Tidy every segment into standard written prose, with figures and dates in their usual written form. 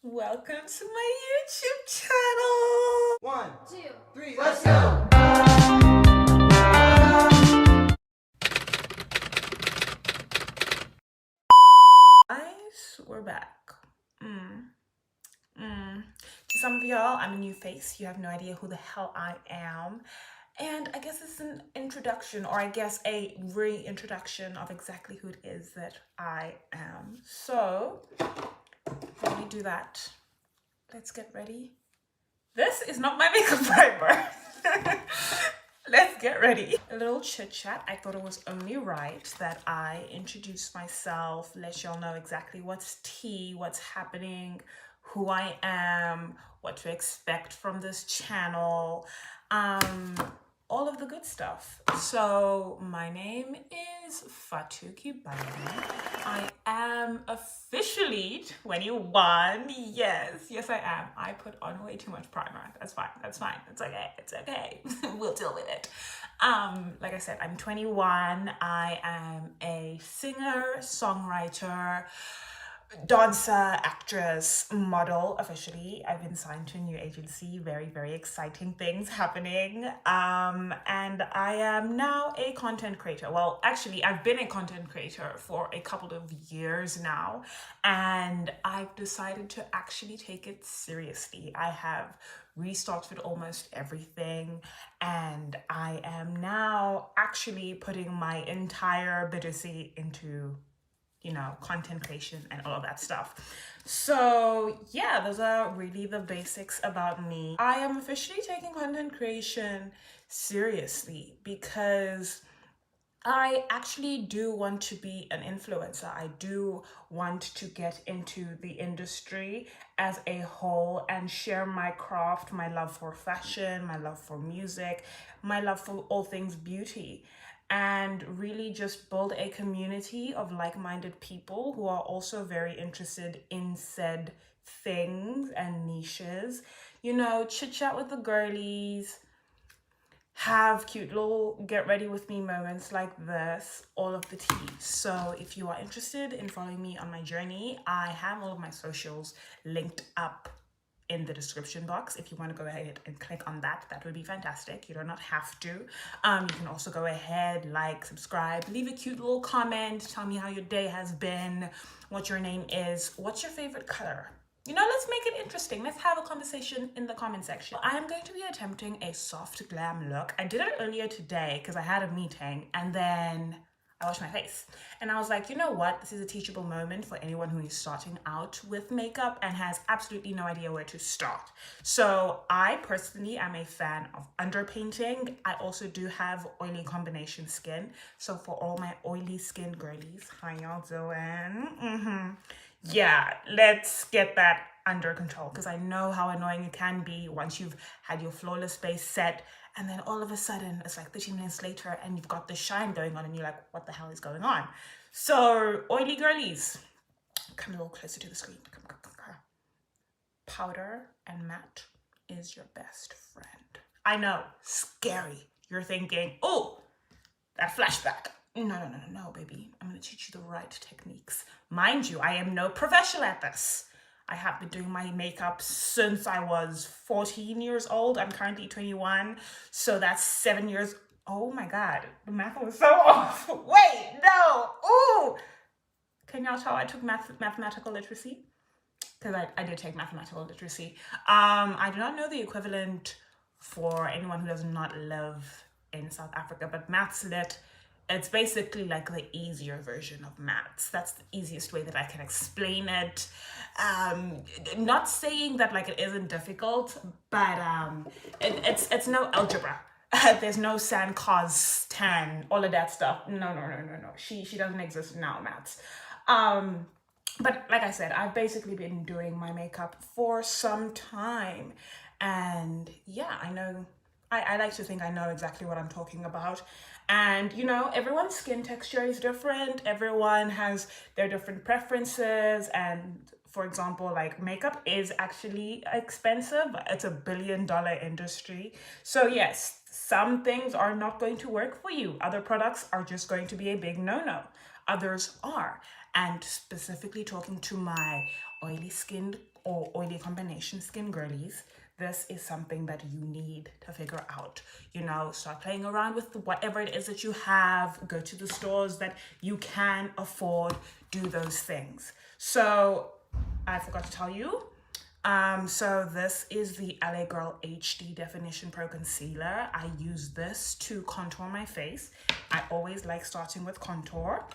Welcome to my YouTube channel. 1, 2, 3, let's go! Guys, we're back. To some of y'all, I'm a new face. You have no idea who the hell I am. And I guess it's an introduction, or I guess a reintroduction of exactly who it is that I am. So, let me do that. Let's get ready. This is not my makeup primer. Let's get ready. A little chit chat. I thought it was only right that I introduce myself, let y'all know exactly what's tea, what's happening, who I am, what to expect from this channel, all of the good stuff. So my name is Fatuki Bandi. I am officially 21. Yes, I am. I put on way too much primer. That's fine. It's okay. We'll deal with it. Like I said, I'm 21. I am a singer, songwriter, dancer, actress, model. Officially, I've been signed to a new agency. Very exciting things happening. And I am now a content creator. Well, actually, I've been a content creator for a couple of years now, and I've decided to actually take it seriously. I have restarted almost everything, and I am now actually putting my entire Bidisi into content creation and all of that stuff. So yeah, those are really the basics about me. I am officially taking content creation seriously because I actually do want to be an influencer. I do want to get into the industry as a whole and share my craft, my love for fashion, my love for music, my love for all things beauty, and really just build a community of like-minded people who are also very interested in said things and niches. Chit chat with the girlies, have cute little get ready with me moments like this, all of the tea. So if you are interested in following me on my journey, I have all of my socials linked up in the description box. If you want to go ahead and click on that, that would be fantastic. You do not have to. You can also go ahead, like, subscribe, leave a cute little comment, tell me how your day has been, what your name is, what's your favorite color. Let's make it interesting. Let's have a conversation in the comment section. I am going to be attempting a soft glam look. I did it earlier today because I had a meeting, and then I washed my face. And I was like, you know what? This is a teachable moment for anyone who is starting out with makeup and has absolutely no idea where to start. So I personally am a fan of underpainting. I also do have oily combination skin. So for all my oily skin girlies, how y'all doing? Yeah, let's get that under control, because I know how annoying it can be once you've had your flawless base set and then all of a sudden it's like 30 minutes later and you've got the shine going on and you're like, what the hell is going on? So oily girlies, come a little closer to the screen. Come. Powder and matte is your best friend. I know, scary. You're thinking, oh, that flashback. No, baby. I'm going to teach you the right techniques. Mind you, I am no professional at this. I have been doing my makeup since I was 14 years old. I'm currently 21, so that's 7 years. Oh my God, the math was so off. Wait, no. Ooh. Can y'all tell I took mathematical literacy? Because I did take mathematical literacy. I do not know the equivalent for anyone who does not live in South Africa, but maths lit, it's basically like the easier version of maths. That's the easiest way that I can explain it. Not saying that like it isn't difficult, but it's no algebra. There's no sin, cos, tan, all of that stuff. No. She doesn't exist in our maths. But like I said, I've basically been doing my makeup for some time. And yeah, I know, I like to think I know exactly what I'm talking about. And everyone's skin texture is different. Everyone has their different preferences. And for example, like makeup is actually expensive. It's $1 billion industry. So yes, some things are not going to work for you. Other products are just going to be a big no-no. Others are. And specifically talking to my oily skinned or combination skin girlies, this is something that you need to figure out. You know, start playing around with whatever it is that you have, go to the stores that you can afford, do those things. So I forgot to tell you, so this is the LA Girl HD Definition Pro Concealer. I use this to contour my face. I always like starting with contour.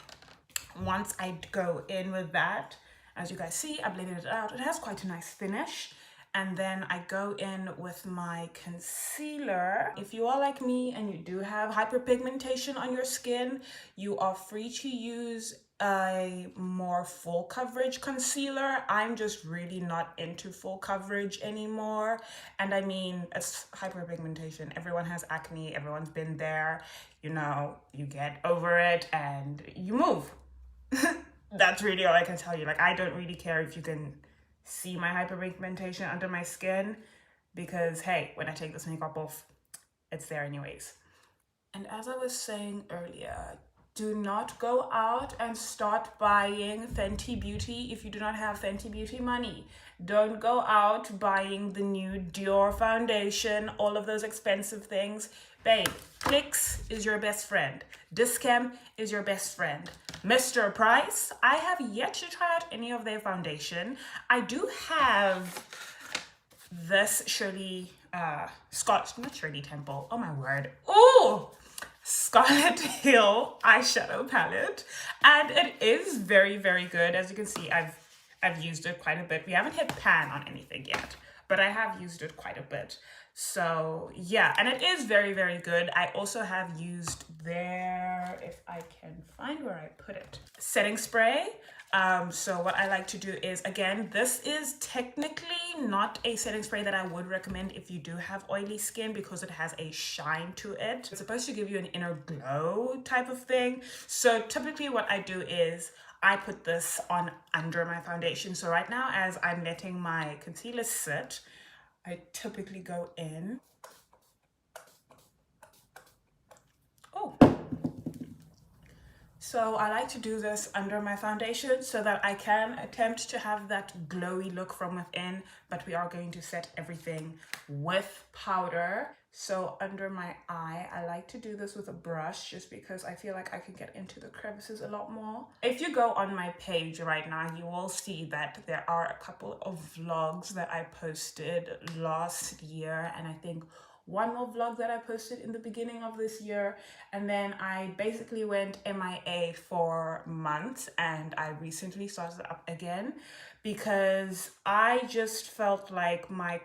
Once I go in with that, as you guys see, I blended it out. It has quite a nice finish. And then I go in with my concealer. If you are like me and you do have hyperpigmentation on your skin, you are free to use a more full coverage concealer. I'm just really not into full coverage anymore. And I mean, it's hyperpigmentation. Everyone has acne, everyone's been there. You know, you get over it and you move. That's really all I can tell you. Like, I don't really care if you can see my hyperpigmentation under my skin, because hey, when I take this makeup off, it's there anyways. And as I was saying earlier, do not go out and start buying Fenty Beauty if you do not have Fenty Beauty money. Don't go out buying the new Dior foundation, all of those expensive things. Babe, NYX is your best friend. Dischem is your best friend. Mr. Price, I have yet to try out any of their foundation. I do have this Shirley, not Shirley Temple, oh my word. Ooh! Scarlet Hill eyeshadow palette, and it is very, very good. As you can see, I've used it quite a bit. We haven't hit pan on anything yet, but I have used it quite a bit. So yeah, and it is very, very good. I also have used their, if I can find where I put it, setting spray. So what I like to do is, again, this is technically not a setting spray that I would recommend if you do have oily skin, because it has a shine to it. It's supposed to give you an inner glow type of thing. So typically what I do is I put this on under my foundation. So right now, as I'm letting my concealer sit, I typically go in. Oh. So I like to do this under my foundation so that I can attempt to have that glowy look from within, but we are going to set everything with powder. So under my eye, I like to do this with a brush just because I feel like I can get into the crevices a lot more. If you go on my page right now, you will see that there are a couple of vlogs that I posted last year, and I think one more vlog that I posted in the beginning of this year, and then I basically went MIA for months, and I recently started up again because I just felt like my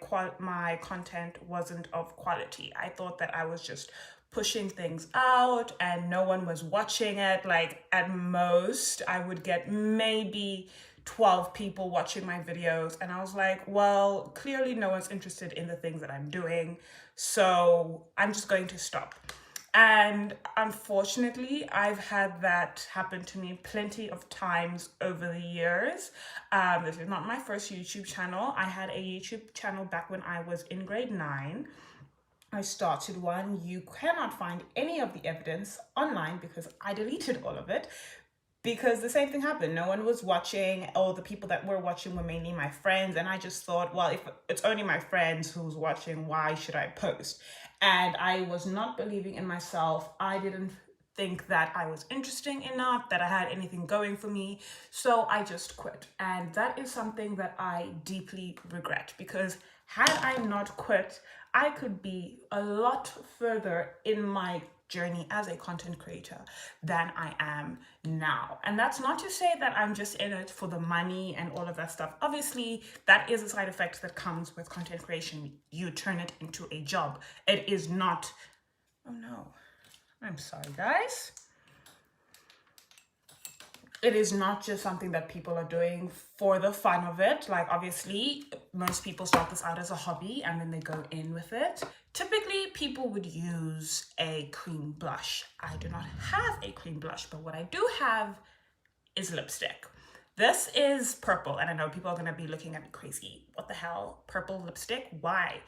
content wasn't of quality. I thought that I was just pushing things out and no one was watching it. Like, at most I would get maybe 12 people watching my videos, and I was like, well, clearly no one's interested in the things that I'm doing, so I'm just going to stop. And unfortunately, I've had that happen to me plenty of times over the years. This is not my first YouTube channel. I had a YouTube channel back when I was in grade 9. I started one. You cannot find any of the evidence online because I deleted all of it, because the same thing happened. No one was watching. All the people that were watching were mainly my friends. And I just thought, well, if it's only my friends who's watching, why should I post? And I was not believing in myself. I didn't think that I was interesting enough, that I had anything going for me. So I just quit. And that is something that I deeply regret, because had I not quit, I could be a lot further in my journey as a content creator than I am now. And that's not to say that I'm just in it for the money and all of that stuff. Obviously, that is a side effect that comes with content creation. You turn it into a job. It is not, oh no, I'm sorry guys. It is not just something that people are doing for the fun of it. Like, obviously, most people start this out as a hobby and then they go in with it. Typically, people would use a cream blush. I do not have a cream blush, but what I do have is lipstick. This is purple, and I know people are gonna be looking at me crazy. What the hell? Purple lipstick? Why?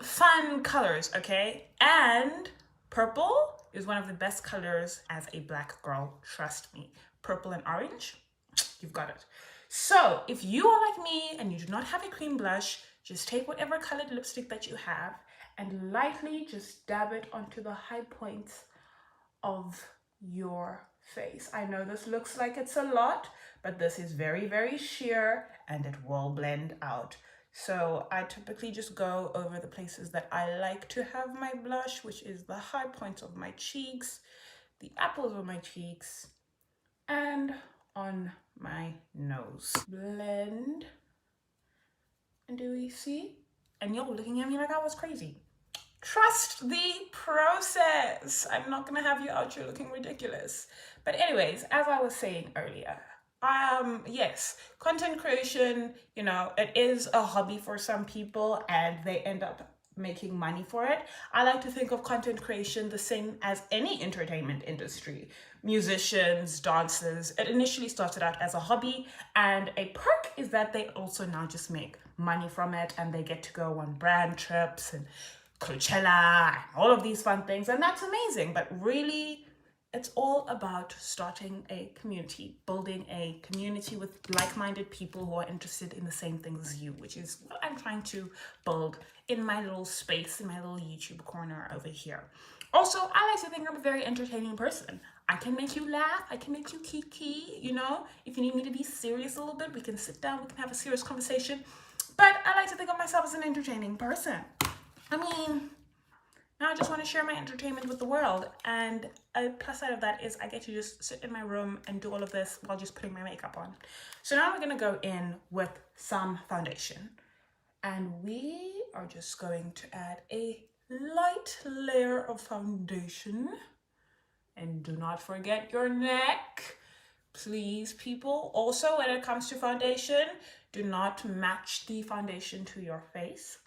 Fun colors, okay? And purple is one of the best colors as a black girl, trust me. Purple and orange, you've got it. So if you are like me and you do not have a cream blush, just take whatever colored lipstick that you have and lightly just dab it onto the high points of your face. I know this looks like it's a lot, but this is very, very sheer and it will blend out. So I typically just go over the places that I like to have my blush, which is the high points of my cheeks, the apples of my cheeks, and on my nose. Blend. And do we see? And you're looking at me like I was crazy. Trust the process. I'm not gonna have you out here looking ridiculous. But anyways, as I was saying earlier, yes, content creation, you know, it is a hobby for some people and they end up making money for it. I like to think of content creation the same as any entertainment industry. Musicians, dancers, it initially started out as a hobby, and a perk is that they also now just make money from it and they get to go on brand trips and Coachella and all of these fun things, and that's amazing. But really, it's all about starting a community, building a community with like-minded people who are interested in the same things as you, which is what I'm trying to build in my little space, in my little YouTube corner over here. Also, I like to think I'm a very entertaining person. I can make you laugh, I can make you kiki, you know? If you need me to be serious a little bit, we can sit down, we can have a serious conversation. But I like to think of myself as an entertaining person. I mean, now I just want to share my entertainment with the world, and a plus side of that is I get to just sit in my room and do all of this while just putting my makeup on. So now we're going to go in with some foundation, and we are just going to add a light layer of foundation. And do not forget your neck, please, people. Also, when it comes to foundation, do not match the foundation to your face.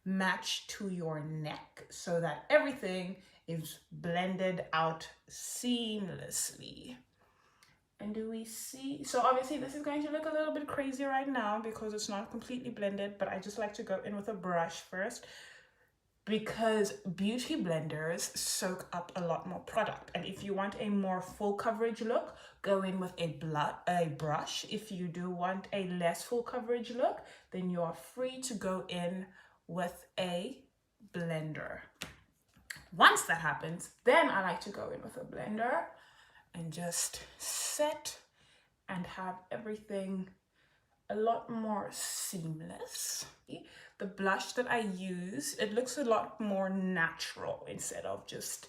Match to your neck so that everything is blended out seamlessly. And do we see? So obviously this is going to look a little bit crazy right now because it's not completely blended, but I just like to go in with a brush first because beauty blenders soak up a lot more product. And if you want a more full coverage look, go in with a brush. If you do want a less full coverage look, then you are free to go in with a blender. Once that happens, then I like to go in with a blender and just set and have everything a lot more seamless. The blush that I use, it looks a lot more natural instead of just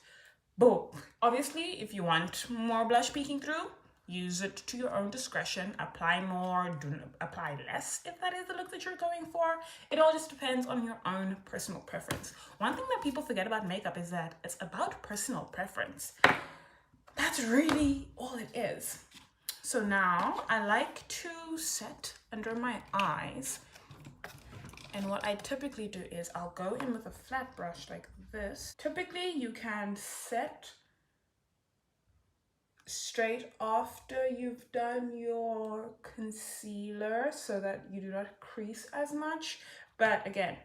boom. Obviously, if you want more blush peeking through, use it to your own discretion. Apply more, do apply less if that is the look that you're going for. It all just depends on your own personal preference. One thing that people forget about makeup is that it's about personal preference. That's really all it is. So now I like to set under my eyes. And what I typically do is I'll go in with a flat brush like this. Typically you can set straight after you've done your concealer so that you do not crease as much. But again,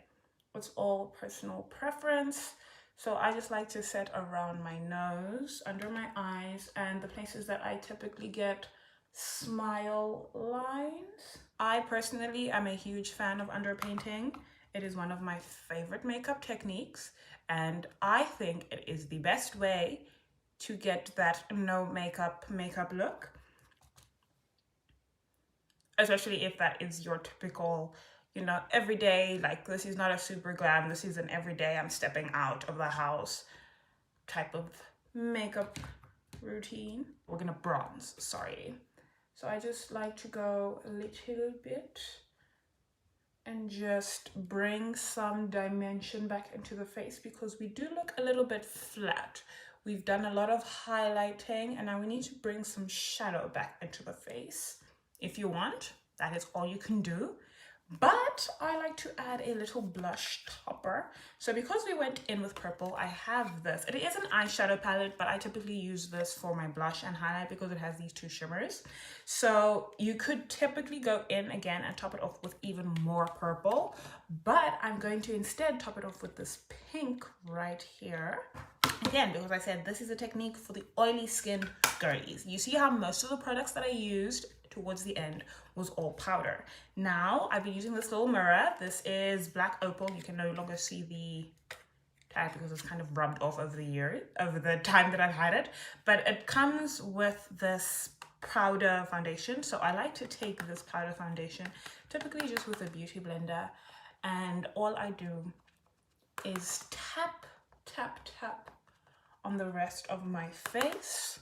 it's all personal preference. So I just like to set around my nose, under my eyes, and the places that I typically get smile lines. I personally am a huge fan of underpainting. It is one of my favorite makeup techniques, and I think it is the best way to get that no makeup look, especially if that is your typical, you know, everyday, like this is not a super glam, this is an everyday I'm stepping out of the house type of makeup routine. We're gonna bronze, sorry. So I just like to go a little bit and just bring some dimension back into the face because we do look a little bit flat. We've done a lot of highlighting and now we need to bring some shadow back into the face. If you want, that is all you can do. But I like to add a little blush topper. So because we went in with purple, I have this. It is an eyeshadow palette, but I typically use this for my blush and highlight because it has these two shimmers. So you could typically go in again and top it off with even more purple, but I'm going to instead top it off with this pink right here. Again, because I said this is a technique for the oily skin girlies. You see how most of the products that I used towards the end was all powder. Now I've been using this little mirror. This is black opal. You can no longer see the tag because it's kind of rubbed off over the time that I've had it, but it comes with this powder foundation. So I like to take this powder foundation, typically just with a beauty blender, and all I do is tap, tap, tap on the rest of my face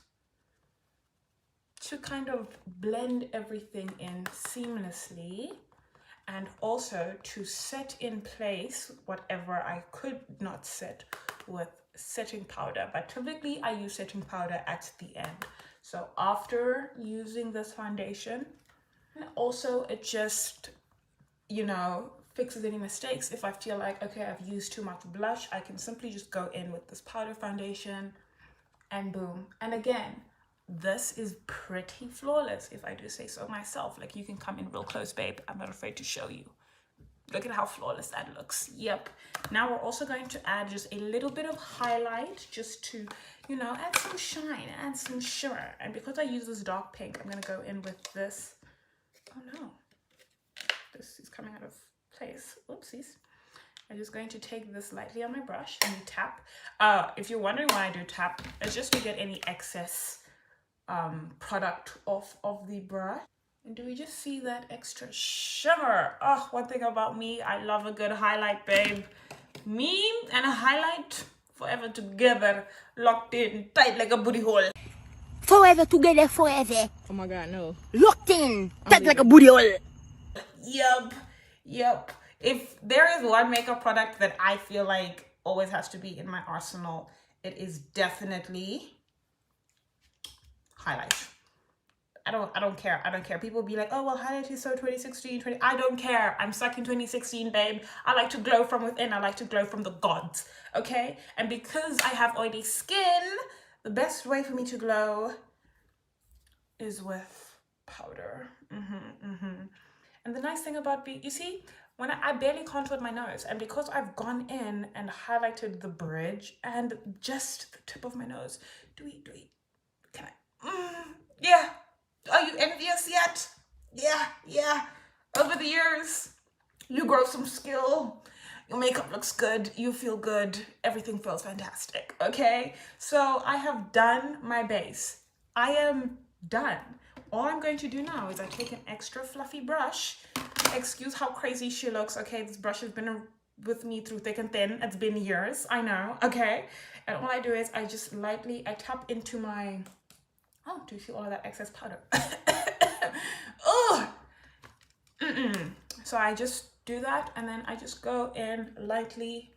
to kind of blend everything in seamlessly, and also to set in place whatever I could not set with setting powder. But typically I use setting powder at the end. So after using this foundation, and also it just, you know, fixes any mistakes. If I feel like, okay, I've used too much blush, I can simply just go in with this powder foundation and boom. And again, this is pretty flawless, if I do say so myself. Like, you can come in real close, babe. I'm not afraid to show you. Look at how flawless that looks. Yep. Now we're also going to add just a little bit of highlight, just to, you know, add some shine, add some shimmer. And because I use this dark pink, I'm going to go in with this. Oh no, this is coming out of place. Oopsies. I'm just going to take this lightly on my brush and tap. If you're wondering why I do tap, it's just to get any excess product off of the brush. And do we just see that extra shimmer? Oh, one thing about me, I love a good highlight, babe. Me and a highlight, forever together, locked in tight like a booty hole. Forever together, forever. Oh my God, no. Locked in, tight like a booty hole. Yep. If there is one makeup product that I feel like always has to be in my arsenal, it is definitely highlight. I don't care. People be like, oh, well, highlight is so 2016, I don't care. I'm stuck in 2016, babe. I like to glow from within. I like to glow from the gods, okay? And because I have oily skin, the best way for me to glow is with powder. And the nice thing about you see, when I barely contoured my nose, and because I've gone in and highlighted the bridge and just the tip of my nose, do we, can I, yeah. Are you envious yet? Yeah. Over the years, you grow some skill. Your makeup looks good. You feel good. Everything feels fantastic, okay? So I have done my base. I am done. All I'm going to do now is I take an extra fluffy brush. Excuse how crazy she looks, okay? This brush has been with me through thick and thin. It's been years, I know, okay? And all I do is I just lightly, I tap into my... Oh, do you see all of that excess powder? Oh! So I just do that, and then I just go in lightly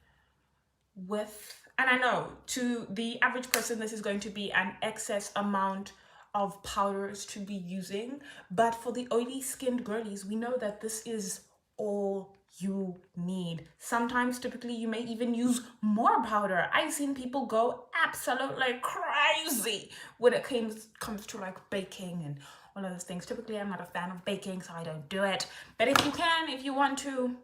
with, and I know to the average person, this is going to be an excess amount of powders to be using, but for the oily skinned girlies, we know that this is all you need. Sometimes, typically, you may even use more powder. I've seen people go absolutely crazy when it comes to like baking and all of those things. Typically, I'm not a fan of baking, so I don't do it. But if you can, if you want to,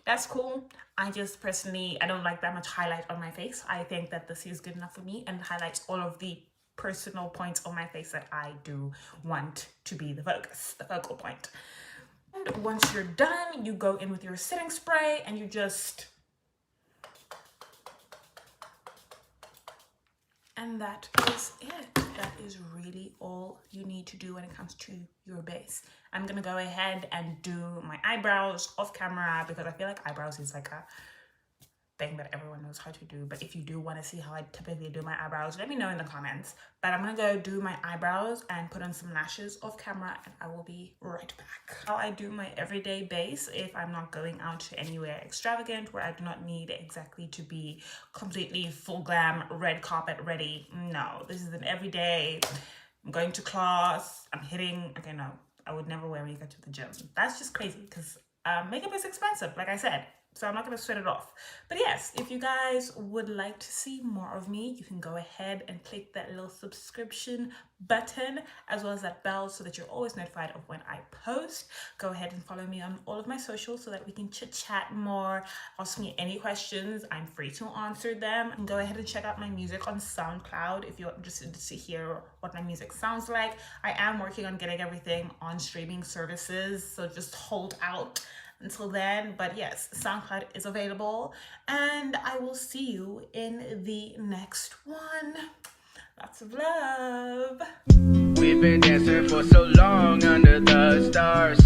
that's cool. I just personally, I don't like that much highlight on my face. I think that this is good enough for me and highlights all of the personal points on my face that I do want to be the focus, the focal point. And once you're done, you go in with your setting spray and you just... And that is it. That is really all you need to do when it comes to your base. I'm gonna go ahead and do my eyebrows off camera because I feel like eyebrows is like a thing that everyone knows how to do. But if you do want to see how I typically do my eyebrows, let me know in the comments. But I'm gonna go do my eyebrows and put on some lashes off camera, and I will be right back. How I do my everyday base if I'm not going out to anywhere extravagant where I do not need exactly to be completely full glam, red carpet ready. No, this is an everyday. I'm going to class, I'm hitting, okay, no, I would never wear makeup to the gym. That's just crazy because makeup is expensive, like I said. so I'm not going to sweat it off. But yes, if you guys would like to see more of me, you can go ahead and click that little subscription button as well as that bell so that you're always notified of when I post. Go ahead and follow me on all of my socials so that we can chit chat more. Ask me any questions, I'm free to answer them. And go ahead and check out my music on SoundCloud if you're interested to hear what my music sounds like. I am working on getting everything on streaming services, so just hold out until then. But yes, SoundCloud is available, and I will see you in the next one. Lots of love. We've been dancing for so long under the stars.